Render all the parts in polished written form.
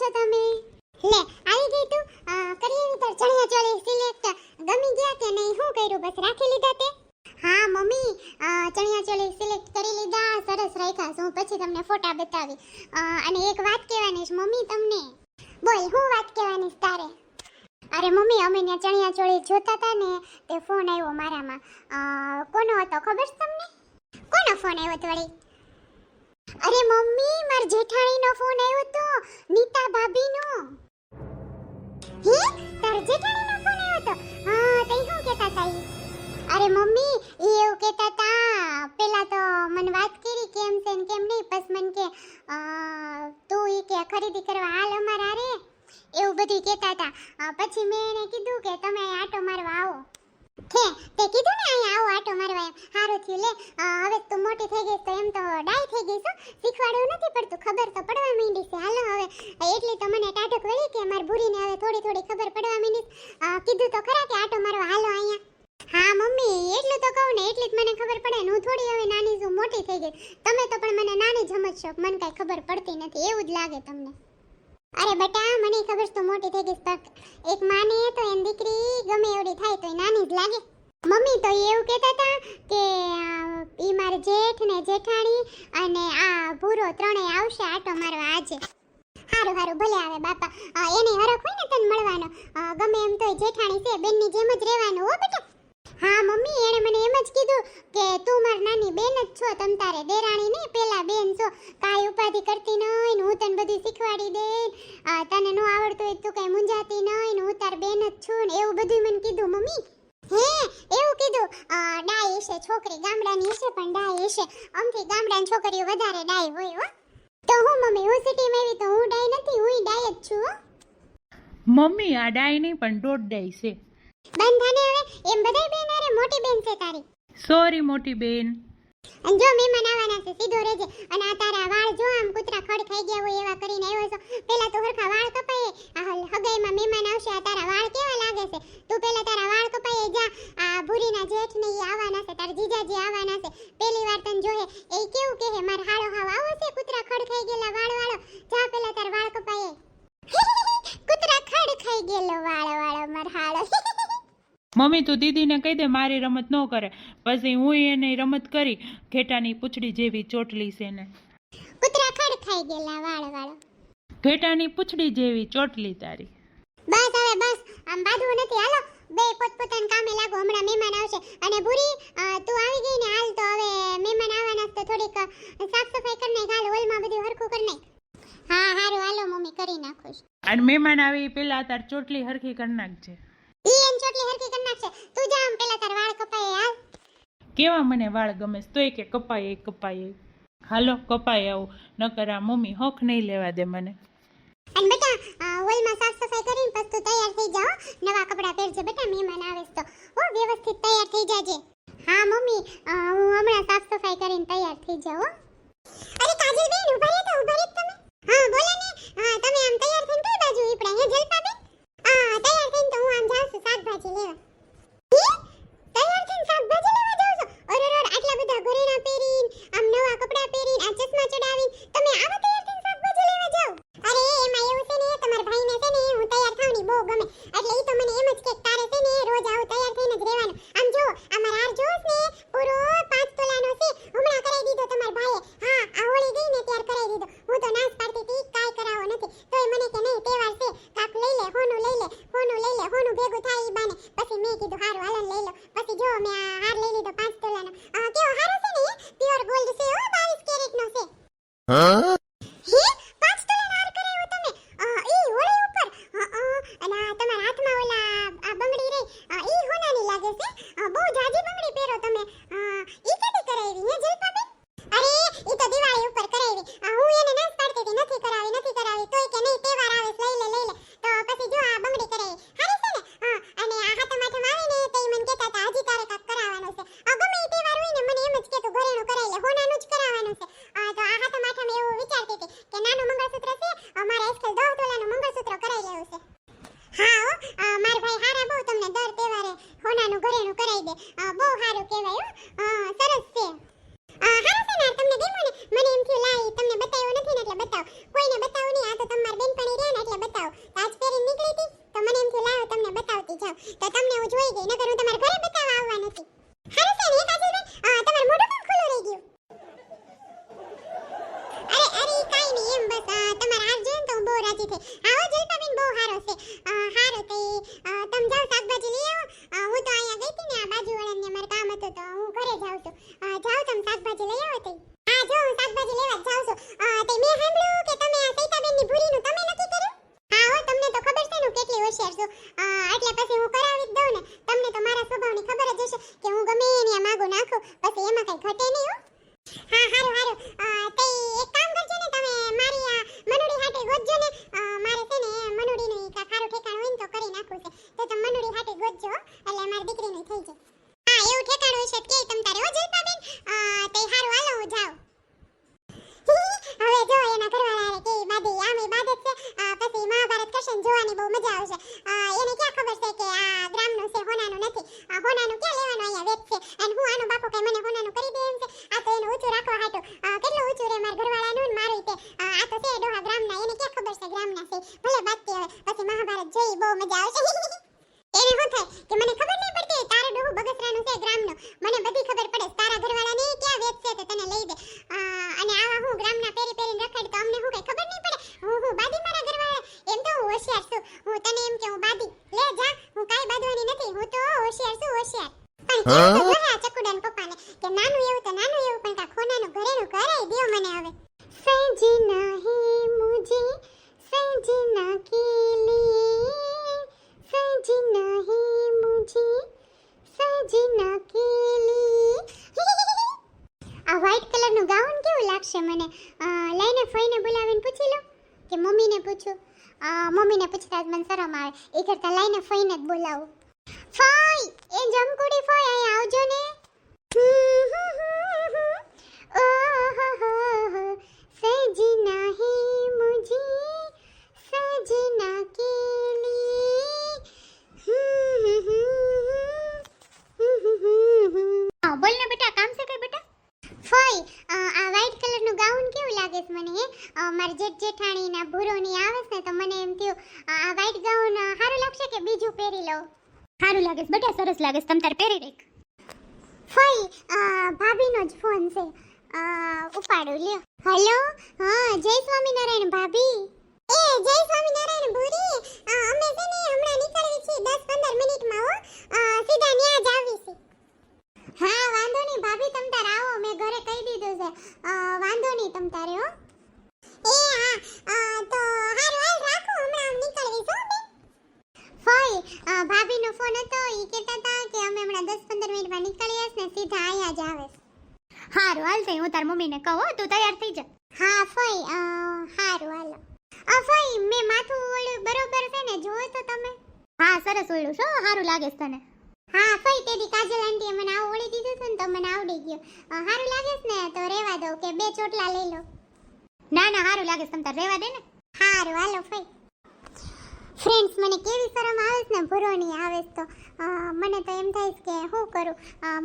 છો તમે? લે આવી ગઈ તું. કરી એવી તાર ચણિયા ચોળી સિલેક્ટ ગમી ગયા કે નહીં? શું કર્યું? બસ રાખી લીધા તે? હા મમ્મી, ચણિયા ચોળી સિલેક્ટ કરી લીધા, સરસ રાખ્યા છે. હું પછી તમને ફોટા બતાવી. અને એક વાત કહેવાની છે મમ્મી તમને. બોલ, હું વાત કહેવાની છે તારે? અરે મમ્મી, અમે ત્યાં ચણિયા ચોળી જોતા હતા ને તે ફોન આવ્યો મારામાં. કોનો હતો ખબર છે તમને? કોનો ફોન આવ્યો તો વળી? અરે મમ્મી, માર જેઠાણીનો ફોન આવ્યો તો, નીતા ભાભીનો. હે, તાર જેઠાણીનો ફોન આવ્યો તો? હા, તે શું કહેતા હતા ઈ? અરે મમ્મી, ઈ એવું કહેતા હતા, પેલા તો મને વાત કરી કેમ છે ને કેમ નહીં, બસ મને કે તું ઈ કે ખરીદી કરવા હાલ અમારા રે, એવું બધું કહેતા હતા. પછી મેં એને કીધું કે તમે આટો મારવા આવો. તે કીધું ને અહીંયા આવો આટો મારવા, એમ સારું થયું. લે હવે તું મોટી થઈ ગઈ તો એમ તો ડાય થઈ ગઈ છો, શીખવાડવું નથી પડતું, ખબર તો પડવા માંડી છે. હાલો હવે એટલી તો મને ટાઢક વળી કે મારી ભૂરીને હવે થોડી થોડી ખબર પડવા માંડી. કીધું તો ખરા કે આટો મારવા હાલો અહીંયા. હા મમ્મી, એટલું તો કહું ને એટલી જ મને ખબર પડે ને. હું થોડી હવે નાની છું, મોટી થઈ ગઈ. તમે તો પણ મને નાની જ સમજશો, મને કાંઈ ખબર પડતી નથી એવું જ લાગે તમને. અરે બેટા, મને ખબર છે તું મોટી થઈ ગઈ, એક માને તો એની દીકરી ગમે એવડી થાય તો નાની જ લાગે. મમ્મી તો એવું કહેતા હતા કે ઈ મારે જેઠ ને જેઠાણી અને આ ભૂરો ત્રણેય આવશે આટો મારવા આજે. હારું હારું, ભલે આવે બાપા, એને હરખ હોય ને તને મળવાનો. ગમે એમ તોય જેઠાણી છે, બેનની જેમ જ રહેવાનું હો બેટા. હા મમ્મી, એને મને એમ જ કીધું કે તું મારી નાની બેન જ છો, તમ તારે દેરાણી નહીં, પેલા બેન છો, કાંઈ ઉપાધિ કરતી નહીં ને હું તને બધું શીખવાડી દે, તને ન આવડતું હોય તું કાંઈ મૂંઝાતી નહીં ને હું તાર બેન જ છું ને એવું બધું મને કીધું મમ્મી. હે, એવું કીધું? ડાય હશે છોકરી, ગામડાની હશે પણ ડાય હશે. આમથી ગામડાની છોકરીઓ વધારે ડાય હોય હો. તો હું મમ્મી, હું સિટીમાં આવી તો હું ડાય નથી, હું ડાય જ છું હો. મમ્મી, આ ડાય નહીં પણ દોઢ ડાય છે. બંધાને હવે એમ બધાય બેન અરે મોટી બેન છે તારી. સોરી મોટી બેન. અને જો મહેમાન આવવાના છે, સીધો રહેજે. અને આ તારા વાળ જો આમ કૂતરા ખડ ખાઈ ગયા હોય એવા કરીને આવ્યો છો. પેલા તો હરખા વાળ કપાય, આ હગાઈમાં મહેમાન આવશે, આ તારા વાળ કેવા લાગે છે? તું પેલા તારા વાળ કપાય જા. આ ભૂરીના જેઠ ને ઈ આવવાના છે, તારા જીજાજી આવવાના છે. પેલી વાર તને જોહે એ કેવું કહે, માર હાળો હાવ આવો છે કૂતરા ખડ ખાઈ ગયેલા વાળ વાળો, જા પેલા તારા વાળ કપાય. કૂતરા ખડ ખાઈ ગયેલો વાળ વાળો માર હાળો. મમ્મી, તું દીદીને કહી દે મારી રમત ન કરે, પછી હું એને રમત કરી ઘેટાની પૂંછડી જેવી ચોટલી છે ને. કૂતરા ખડ ખાઈ ગયેલા વાળ વાળો. ઘેટાની પૂંછડી જેવી ચોટલી તારી. બસ હવે બસ, આમ બાંધવું નથી. હાલો બે પોતપોતાના કામે લાગો, હમણાં મહેમાન આવશે. અને ભૂરી, તું આવી ગઈ ને હાલ તો હવે મહેમાન આવવાના તો થોડીક સાફ સફાઈ કરી નાખ, હાલ હોલમાં બધું હરખું કરી નાખ. હા હારું, હાલો મમ્મી કરી નાખું. અને મહેમાન આવી પેલા તાર ચોટલી હરખી કરી નાખજે. ઈ એમ ચોટલી હરખી કરી નાખશે. તું જા આમ પેલા તાર વાળ કપાય હાલ. કેવા મને વાળ ગમે છે, તોય કે કપાય કપાય. હાલો કપાય આવું, નકર આ મમ્મી હક નહીં લેવા દે મને. અને બેટા, હોલમાં સાફ સફાઈ કરીને પછી તું તૈયાર થઈ જા. નવા કપડાં પહેરજે બેટા, મહેમાન આવે તો હો, વ્યવસ્થિત તૈયાર થઈ જાજે. હા મમ્મી, હું હમણાં સાફ સફાઈ કરીને તૈયાર થઈ જાઉં. અરે કાજલ બેન, ઊભા રહો તો, ઊભા રહો તમે. હા બોલો ને. તમે આમ તૈયાર થઈને કઈ બાજુ ઈપડા? હે જલપા બેન, તૈયાર થઈને તો હું આમ જાઉં છું શાકભાજી લેવા. તૈયાર થઈને શાકભાજી લેવા જાવ છો? અરે આટલા બધા ઘરેણા પહેરીને, આમ નવા કપડાં પહેરીને, આ ચશ્મા ચડાવીને તમે આવા તૈયાર થઈને શાકભાજી લેવા જાવ? અરે એમાં એવું છે ને, તમારા ભાઈને છે ને હું તૈયાર થાવની બહુ ગમે, એટલે ઈ તો મને એમ જ કે તારે છે ને રોજ આવું તૈયાર થઈને જ રહેવાનું. આમ જો અમાર હાર જોસ ને પૂરો 5 તોલાનો છે, હમણાં કરાવી દીધો તમારા ભાઈએ. હા, આ હોળી ગઈ ને ત્યાર કરાવી દીધો. હું તો નાશ પાડતી હતી કાઈ કરાવો નથી, તોય મને કે નહીં તહેવાર છે, કાક લઈ લે, હોનું લઈ લે, હોનું લઈ લે, હોનું ભેગું થાય ઈ બાને. પછી મેં કીધું હારું હાલો લઈ લો. પછી જો મેં આ હાર લઈ લીધો 5 તોલાનો. કેવો હારો છે ને, પ્યોર ગોલ્ડ છે હો, 22 કેરેટનો છે. હે, 5 તોલાનો હાર કરાવ્યો તમે? ઈ હોળી ઉપર? અને આ તમારા હાથમાં ઓલા આ બંગડી રહી, ઈ હોનાની લાગે છે. બહુ જાજી બંગડી પહેરો તમે. ઈ કદી કરાવી હે જલપાબેન? અરે ઈ તો દિવાળી ઉપર કરાવી. હું એને નાશ પાડતી હતી નથી કરાવી, તોય કે નહીં તહેવાર આવે છે, લઈ લે. તો પછી જો આ બંગડી કરાવી. હારી છે ને? અને આ હાથમ હાથમ આવે ને તો ઈ મને કહેતા હતા હજી તારે કાક કરાવવાનું છે. ગમે ઈ તહેવાર હોય ને મને એમ જ કે તું ઘરેણું કરાવી લે, હોનાનું જ કરાવવાનું છે. તો આ હાથમ હાથમ એવું વિચારતી હતી કે નાનું મંગળસૂત્ર છે, મારે આજકાલ 10 તોલાનું મંગળસૂત્ર કરાવી લેવું છે. હા હો, માર ભાઈ હારા બહુ તમને દર તહેવારે હોનાનું ઘરેણું કરાવી દે. બહુ સારું કહેવાય હો, સરસ છે. હારું છે ને, તમને ગમ્યું ને? મને એમ થયું લાઈ તમને બતાવ્યો નથી ને એટલે બતાવ. કોઈને બતાવું નહીં, આ તો તમારી બેનપણી રહે ને મજા આવશે. એને શું થાય કે મને ખબર નહીં પડતી તારો ડોહો બગસરાનું છે ગ્રામનો, મને બધી ખબર પડે તારા ઘરવાળાને ક્યાં વેચશે તો તને લઈ દે. અને આવા હું ગ્રામના પેરી પેરીને રખડ તો અમને શું કઈ ખબર નહીં પડે. હું બાદી મારા ઘરવાળા, એમ તો હું હોશિયાર છું. હું તને એમ કે હું બાદી લે જા, હું કાઈ બાદવાની નથી, હું તો હોશિયાર છું હોશિયાર. પણ કેમ તો જોયા ચકુડાન પપ્પાને કે નાનું એવું તો નાનું એવું પણ કા ખોનાનું ઘરેનું કરાઈ દ્યો મને હવે. સजना હે મુझे सजना के लिए, सजना है मुझे सजना के लिए. આ વ્હાઈટ કલરનું ગાઉન કેવું લાગશે મને? લઈને ફઈને બોલાવીને પૂછી લો કે મમ્મીને પૂછું. મમ્મીને પૂછતા જ મને શરમ આવે, એ કરતા લઈને ફઈને જ બોલાવું. ફઈ, એ જમકુડી ફઈ અહીં આવજો ને. सजना है मुझे सजना के लिए. બોલ ને બેટા, કામ છે કઈ બેટા? ફઈ, આ વ્હાઈટ કલરનું ગાઉન કેવું લાગે છે મને? મારી જેઠાણીના ભૂરોની આવે છે ને તો મને એમ થયું આ વ્હાઈટ ગાઉન સારું લાગશે કે બીજું પહેરી લઉં? સારું લાગે છે બેટા, સરસ લાગે છે, તમ તાર પહેરી રાખ. ફઈ, ભાભીનો જ ફોન છે, ઉપાડો લ્યો. હેલો, હા, જય સ્વામિનારાયણ ભાભી. એ જય સ્વામિનારાયણ ભૂરી, અમે છે ને હમણાં નીકળવી છીએ 10-15 મિનિટમાં હો, સીધા ન્યા જ આવી છે. હા વાંધો નહીં ભાભી, તમ તાર આવો, મેં ઘરે કહી દીધું છે. વાંધો નહીં તમ તારે હો. એ હા, તો હારું હાલ રાખો, હમણાં નીકળવી છો બે. ફઈ, ભાભીનો ફોન હતો, ઈ કહેતા હતા કે અમે હમણાં 10-15 મિનિટમાં નીકળીએ ને સીધા અહીંયા જ આવે. હારું હાલ તઈ હું તાર મમ્મીને કહું, તું તૈયાર થઈ જા. હા ફઈ, હારું હાલો. ફઈ, મેં માથું ઓળ્યું બરોબર છે ને, જોવો તો તમે? હા સરસ ઓળ્યું છો, સારું લાગે છે તને. હા ફઈ, તેદી કાજલ આંટીએ મને આવું ઓળી દીધું છે ને તો મને આવડી ગયું. હારું લાગે છે ને તો રેવા દો કે 2 ચોટલા લઈ લો? ના ના, સારું લાગે છે, તમ તાર રહેવા દે ને. હારું હાલો ફઈ. ફ્રેન્ડ્સ, મને કેવી શરમ આવે છે ને ભૂરોની આવે છે તો મને તો એમ થાય છે કે શું કરું.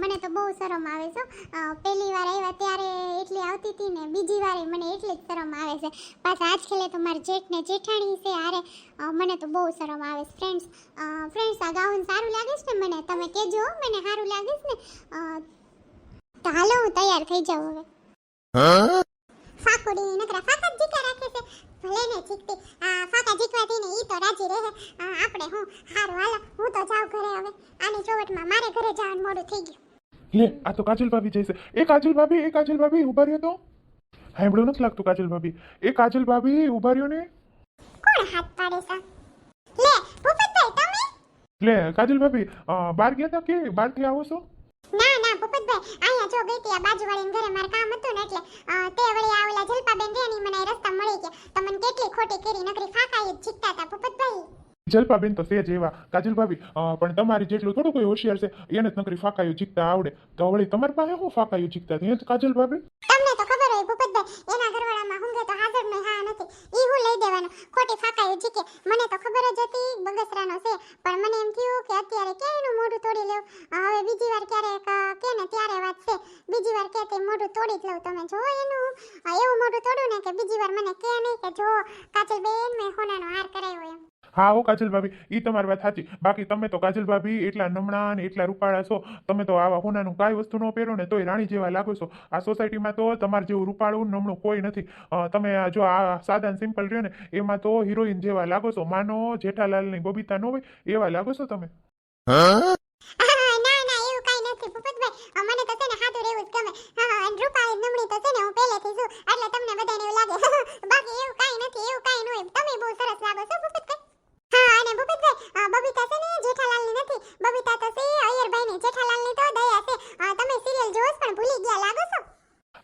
મને તો બહુ શરમ આવે છે. પહેલી વાર આવ્યા ત્યારે એટલી આવતી હતી ને બીજી વારે મને એટલી જ શરમ આવે છે. પાછા આજકાલે તો મારા જેઠ ને જેઠાણી છે હારે, મને તો બહુ શરમ આવે છે. ફ્રેન્ડ્સ, આ ગાઉન સારું લાગે છે ને મને? તમે કહેજો હો, મને સારું લાગે છે ને? તો હાલો હું તૈયાર થઈ જાઉં હવે. ફાકુડી નકરા ફાકા જ જીકા રાખે છે, ભલે ને જીકતી. ફાકા જીકવાથી ને ઈ તો રાજી રહે. આપણે હું હારું હાલો, હું તો જાઉં ઘરે હવે. આની ચોવટમાં મારે ઘરે જવાનું મોડું થઈ ગયું. લે, આ તો કાજલ ભાભી જઈશે. એ કાજલ ભાભી ઉભા રહ્યો તો. સાંભળ્યું નથી લાગતું કાજલ ભાભી. એ કાજલ ભાભી ઉભા રહ્યો ને. કોણ હાથ પાડે છે? લે ભૂપતભાઈ, તમે? લે કાજલ ભાભી, બહાર ગયા હતા કે બહારથી આવો છો? ના ના ભૂપતભાઈ, અહીંયા જો ગઈ હતી આ બાજુવાળીને ઘરે, મારે કામ હતું ને એટલે તે વળી આ ઓલા જલપાબેન રે ની મને રસ્તા મળી ગયા. તમને કેટલી ખોટી કરી, નકરી ફાકા જ જીકતા હતા ભૂપતભાઈ. જલપાબેન તો છે જ એવા કાજલ ભાભી, પણ તમારી જેટલું થોડું કોઈ હોશિયાર છે, એને જ નકરી ફાકાયું જીકતા આવડે. તો વળી તમારી પાસે શું ફાકાયું જીકતા હતી કાજલ ભાભી? તમને તો ખબર હોય ભૂપતભાઈ, એના ઘરવાળામાં હુંગે તો હાજર નહીં હા નથી, ઈ હું લઈ દેવાનું. ખોટી ફાકાયું જીકે, મને તો ખબર જ હતી બગસરાનો છે, પણ મને એમ થયું કે અત્યારે ક્યાં એનું મોઢું તોડી લેવું. હવે બીજી વાર ક્યારેક કે ને ત્યારે વાત છે, બીજી વાર કે તે મોઢું તોડી જ લઉં. તમે જો એનું એવું મોઢું તોડું ને કે બીજી વાર મને કે નહીં કે જો કાજલ બેન મેં હોનાનો હાર કરાવ્યો એમ. હા હો કાજલ ભાભી, ઈ તમારી વાત સાચી. બાકી તમે તો કાજલ ભાભી એટલા નમણા ને એટલા રૂપાળા છો, તમે તો આવા હોનાનું કાંઈ વસ્તુ ન પહેરો ને તોય રાણી જેવા લાગો છો. આ સોસાયટીમાં તો તમારે જેવું રૂપાળું નમણું કોઈ નથી. તમે જો આ સાદા સિમ્પલ રહ્યો ને એમાં તો હિરોઈન જેવા લાગો છો. માનો જેઠાલાલની બબીતા ન હોય એવા લાગો છો તમે. ના ના, એવું કાઈ નથી ભૂપતભાઈ, મને તો છે ને હાથું રહેવું જ ગમે. અને રૂપાળી નમણી તો છે ને હું પહેલેથી છું, એટલે તમને બધાને એવું લાગે. બાકી એવું કાઈ નથી, એવું કાઈ ન હોય. તમે બહુ સરસ લાગો છો ભૂપતભાઈ. હા, અને ભૂપતભાઈ, બબીતા છે ને જેઠાલાલની નથી, બબીતા તો છે અય્યરભાઈની. જેઠાલાલની તો દયા છે. તમે સિરિયલ જોવો છો પણ ભૂલી ગયા લાગો છો.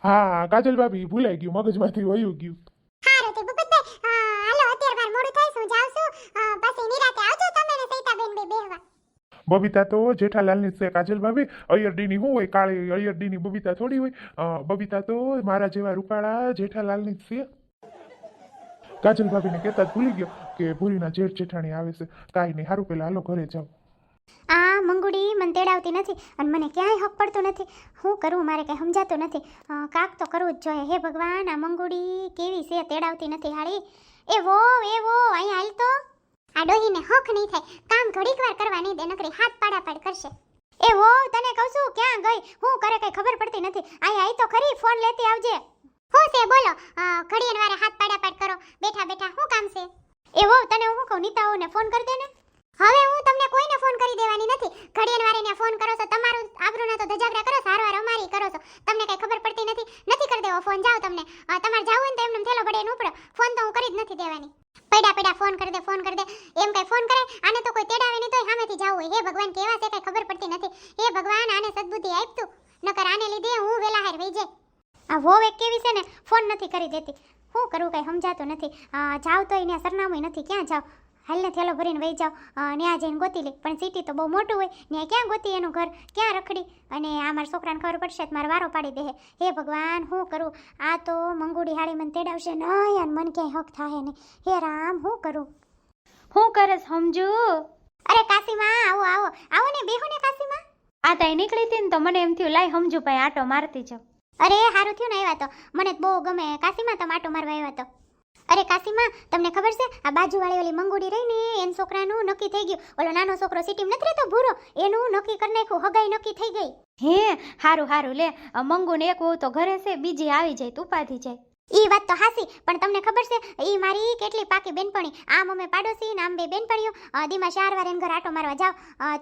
હા કાજલ ભાભી, ભૂલાઈ ગયું, મગજમાંથી વયું ગયું. હારું તે ભૂપતભાઈ, હાલો અત્યારે માર મોડું થાય, હું જાઉં છું. પછી નિરાતે આવજો તમે ને સૈતાબેન બે બેહવા. બબીતા તો જેઠાલાલની છે કાજલ ભાભી. અય્યરડીની શું હોય, કાળી અય્યરડીની બબીતા થોડી હોય. બબીતા તો મારા જેવા રૂપાળા જેઠાલાલની જ છે. કાજલ ભાભીને કહેતા જ ભૂલી ગયો કે ભૂરીના જેઠ જેઠાણી આવે છે. કાંઈ નહીં, સારું પેલા હાલો ઘરે જાઓ. આ મંગુડી મને તેડાવતી નથી અને મને ક્યાંય હક પડતો નથી. શું કરવું મારે કંઈ સમજાતું નથી. કાક તો કરવું જ જોઈએ. હે ભગવાન, આ મંગુડી કેવી છે, તેડાવતી નથી હાળી. એ વો અહીંયા હાલ તો. આ ડોહીને હક નહીં થાય, કામ ઘડીક વાર કરવા નહીં દે, નકરી હાથ પાડાપાડ કરશે. એ વો તને કહું છું ક્યાં ગઈ હું કરે કઈ ખબર પડતી નથી. અહીંયા આઈ તો ખરી, ફોન લેતી આવજે. હું છે બોલો? ઘડીએ વારે હાથ પાડાપાડ કરો, બેઠા બેઠા શું કામ છે? એ વો તને હું કહું, નીતાઓને ફોન કરી દે ને. હવે હું તમને કોઈને ફોન કરી દેવાની નથી. ઘડીએ વારે ને ફોન કરો છો, તમારું આબરૂના તો ધજાગરા કરો છો, હારવાર અમારી કરો છો. તમને કઈ ખબર પડતી નથી કરી દેવો ફોન. જાઓ તમને તમારે જાવું હોય ને તો એમને થેલો ભડે ન ઉપડો. ફોન તો હું કરી જ નથી દેવાની. પડ્યા ફોન કરી દે એમ કઈ ફોન કરે. આને તો કોઈ તેડાવે નહીં તોય સામેથી જાવું હોય. હે ભગવાન, કેવા છે કઈ ખબર પડતી નથી. હે ભગવાન, આને સદબુદ્ધિ આપતું, નકર આને લીધે હું વેલા હાર વઈ જાય. આ વહુ એક કેવી છે ને, ફોન નથી કરી દેતી. શું કરું કઈ સમજાતું નથી. જાવ તો અહીંયા સરનામું નથી, ક્યાં જાવ? હાલને થેલો ભરીને વહી જાઓ, ત્યાં જઈને ગોતી લે. પણ સિટી તો બહુ મોટું હોય, ત્યાં ક્યાં ગોતી એનું ઘર, ક્યાં રખડી? અને આ મારા છોકરાને ખબર પડશે તો મારો વારો પાડી દે. હે ભગવાન, શું કરું? આ તો મંગુડી હાળી મને તેડાવશે નહીં અને મને ક્યાંય હક થાય નહીં. હે રામ, શું કરું? હું કરસ સમજુ? અરે કાશીમાં, આવો આવો આવો ને, બેહો ને કાશીમાં. આ તાઈ નીકળી હતી ને તો મને એમ થયું લાઈ સમજુ ભાઈ આટો મારતી જાઉં. અરે સારું થયું ને આવ્યા તો, મને તો બહુ ગમે કાશીમાં તમે આટો મારવા આવ્યા તો. અરે કાશીમાં, તમને ખબર છે આ બાજુવાળી ઓલી મંગુડી રહી ને એન છોકરાનું નક્કી થઈ ગયું. ઓલો નાનો છોકરો સિટીમાં નથી રહેતો ભૂરો, એનું નક્કી કરી નાખ્યું, હગાઈ નક્કી થઈ ગઈ. હે હારું લે, મંગુને એક વહુ તો ઘરે છે, બીજી આવી જાય તું ઉપાધી જાય. ઈ વાત તો હાસી, પણ તમને ખબર છે ઈ મારી કેટલી પાકી બેનપણી. આમ અમે પાડોશી ને આમ બે બેનપણીઓ દીમાં 4 વાર એન ઘર આટો મારવા જાવ,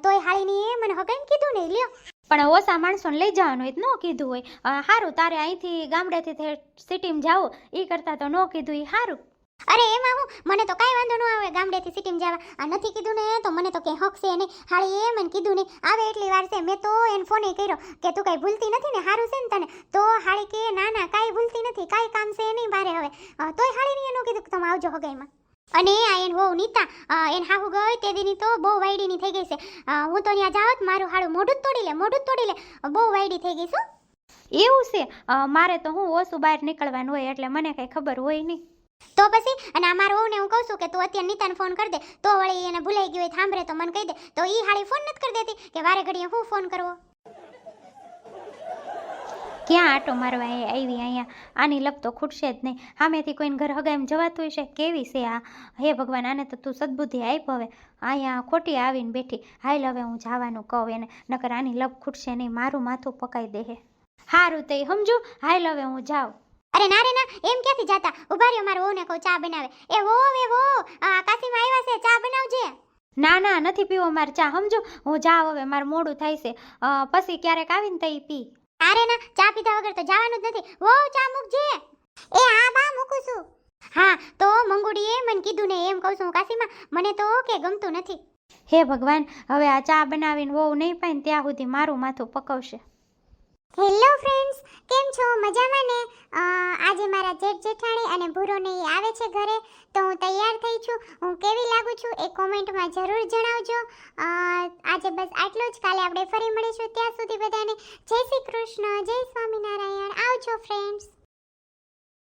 તોય હાળીની મને હગાઈને કીધું નહીં લ્યો. પણ ઓછા માણસોને લઈ જવાનું હોય ન કીધું હોય. હારું, તારે અહીંથી ગામડેથી સિટીમાં જાવું એ કરતા તો ન કીધું એ હારું. અરે એમાં હું, મને તો કાંઈ વાંધો ન આવે ગામડેથી સિટીમાં જવા. નથી કીધું ને તો મને તો ક્યાંય હક છે નહીં. હાળી એ મને કીધું નહીં, આવે એટલી વાર છે. મેં તો એને ફોન કર્યો કે તું કાંઈ ભૂલતી નથી ને, હારું છે ને તને? તો હાળી કે ના કાંઈ ભૂલતી નથી, કાંઈ કામ છે નહીં મારે હવે. તોય હાળીને એનું કીધું કે તમે આવજો હગાઈમાં. અને આ એને વહુ નીતા, એને હાહુ ગઈ તે દીની તો બહુ વાયડીની થઈ ગઈ છે. હું તો ત્યાં જાવત મારું હાળું મોઢું જ તોડી લે, બહુ વાયડી થઈ ગઈ છું. એવું છે? મારે તો હું ઓછું બહાર નીકળવાનું હોય એટલે મને કઈ ખબર હોય નહીં. તો પછી અને આ મારો વહુને હું કહું છું કે તું અત્યારે નીતાને ફોન કરી દે, તો વળી એને ભૂલાઈ ગયું હોય સાંભળે તો મને કહી દે. તો ઈ હાળી ફોન નથી કરી દેતી કે વારે ઘડીએ હું ફોન કરવો. ક્યાં આટો મારવા એ આવી અહીંયા? આની લપ તો ખૂટશે જ નહીં. સામેથી કોઈને ઘર હગાઈમ જવાતું હશે? કેવી છે આ? હે ભગવાન, આને તો તું સદબુદ્ધિ આપ. હવે અહીંયા ખોટી આવીને બેઠી. હાલ હવે હું જવાનું કહું એને, નકર આની લપ ખૂટશે નહીં, મારું માથું પકાઈ દે. હારું તે સમજુ, હાલ હવે હું જાઉં. અરે ના રે ના, એમ ક્યાંથી જાતા? ઉભા રહ્યો, મારો વહુને કહું ચા બનાવે. એ વહુ આ કાશીમાં આવ્યા છે, ચા બનાવજે. ના નથી પીવો મારે ચા, સમજો. હું જાઉં હવે, મારું મોડું થાય છે. પછી ક્યારેક આવીને તઈ પી. અરે ના, ચા પીધા વગર તો જવાનું જ નથી. વહુ ચા મૂકજે. એ હા બા, મૂકું છું. હા તો મંગુડીએ મને કીધું ને એમ કહું છું કાશીમાં, મને તો કે ગમતું નથી. હે ભગવાન, હવે આ ચા બનાવીને વહુ નહીં પાય ને ત્યાં સુધી મારું માથું પકવશે. હેલો ફ્રેન્ડ્સ, કેમ છો? મજામાં ને? આજે મારા જેઠ જેઠાણી અને ભૂરો ને ઈ આવે છે ઘરે, તો હું તૈયાર થઈ છું. હું કેવી લાગુ છું એ કોમેન્ટમાં જરૂર જણાવજો. આજે બસ આટલું જ. કાલે આપણે ફરી મળીશું. ત્યાં સુધી બધાને જય શ્રી કૃષ્ણ, જય સ્વામિનારાયણ. આવજો ફ્રેન્ડ્સ.